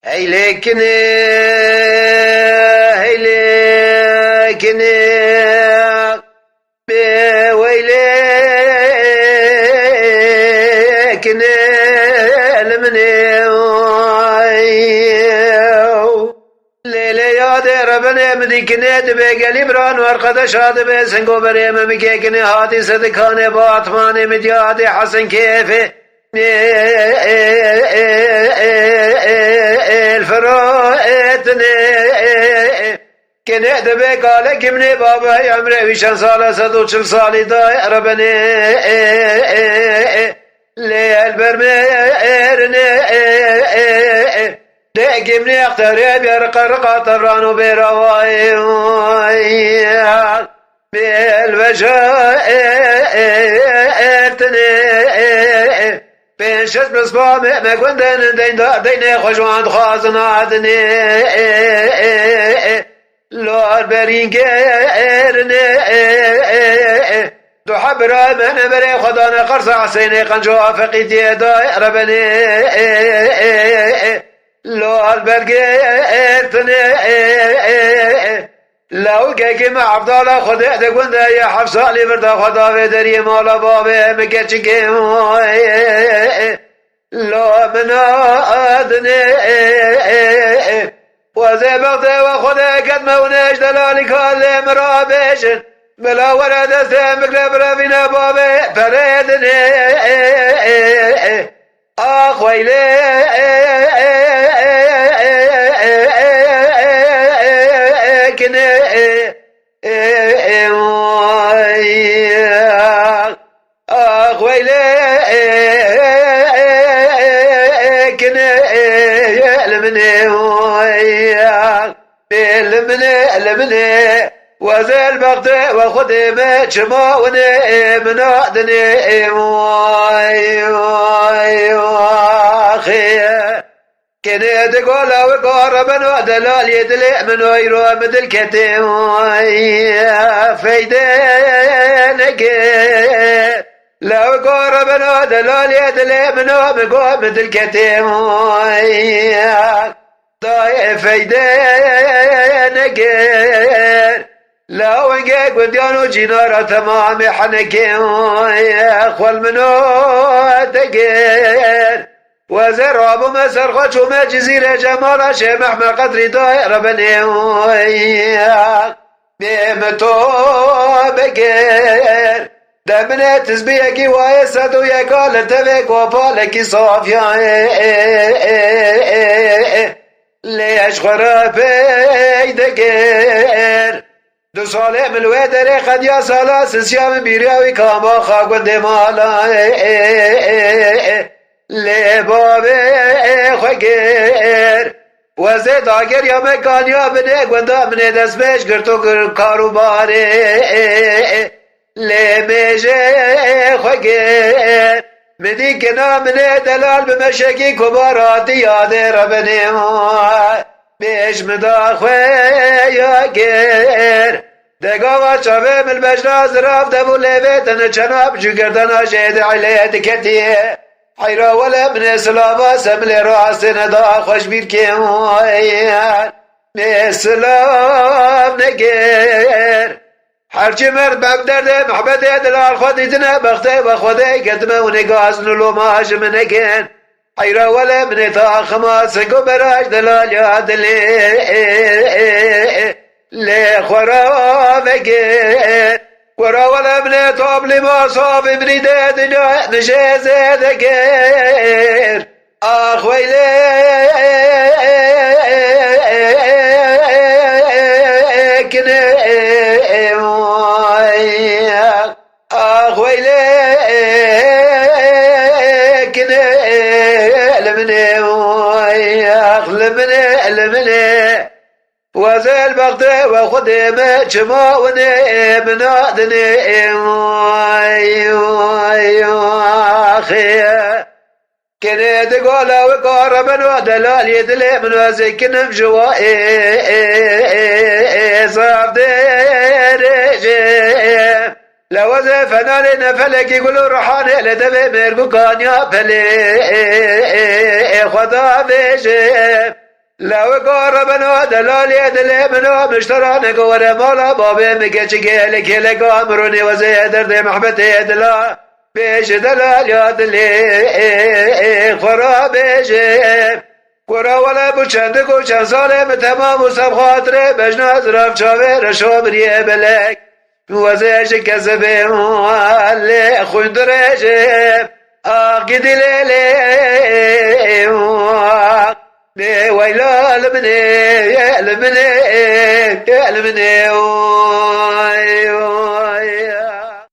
هيلكن هيلكن بويلكن المنيو ليلة يا ربنا مديكني دبي قلبران ورقد شاد بسنگو بريم مكيكني هاتي صدقاني باطماني مديادي حسن كيفي الفروتني كني دبي قال كمني بابا عمري ويشان صالة صدو شل صالي داي ربني لي البرميرني كمني اختاري بيرقرق طبرانو بيرواي بالبشائرتني بيشت بصبام ما كنت دين خشوان خازنا عدني لور برين كيرني دو حبرا من بري خدانا قرص عسيني قنجو فقيتي داي ربني لور برقيرتني لو كيكي مع عبدالله خده دقون دا يا حفصة لي بردا خدا في دري مالا بابي مكتشكي لو منا أدني وزي بغدي وخده قد موناش دلالي كالي مرابشن بلا ورد استمك لبرافينا بابي فريدني أخويلي المني وزل بغدي وخدمة شماوني من أدني أخي كني تقول وقارب ودلال يدلي من ويرو مدل كتيم فيدينك لو قارب ودلال يدلي من ويرو مدل كتيم ضايع فيدينك لو انقاق وديانو جنارة تمام حنكي اخوال منو تقير وزر ابو مسر خشو ما جزيرة جمال شمح ما قدري داير بني بيمتو بقير دمنا تسبيكي ويسدو يقال تبك وفالكي صافيا ليش خرافي دقير دو ساله ملوه قد يا سالا سسيام بيرياوي كاما خاقون دمالا لي بابي خير وزيد آگر يا مكان يا بني قندا من دست بيش گرتو کارو باري لي ميجي خير مدي كنا من دلال بمشاكي كبارات ياد ربني بيش مداخوي يا غير دقاوة شافي من البجراز راف دبو ليفتن جناب جگردنا جيد عليه دكتي حيرا ولا من سلامة سملي راسنا دا خوش بيركي سلام نگير هرچی مرد بگدرده محبت دلال خودیتنا بخته و خوده قدمه و نگاز نلو ماش منکن حیرا ولی من تا خماس کو براش دلال یاد لی خورا بگیر ورا ولی من طاب لما صاب منیده دنیا نشیزه دگیر آخویلی کنه لمني وزل بغدي وخدمة شماوني من أدني أخي كني تقول وقارب ودلال يدلي من وزكن بجوائي صار درجي لو زفنا لنا فلك يقولوا روحاني لدبي ميرقو كان يا فلي خدا بيجي لو قربنا دلال يدل منو مشتران قور مولا بابي مكتشكي كيل قامروني وزي درد محبتي دلا بيش دلال يدلي خورا بيش خورا ولا بچند کو چند سال تمام وسب خاطر بجنا زرف چاوه رشو بریه بلک وزيش كذبه اللي خندرش اقد ليلي ويلا المني المني المني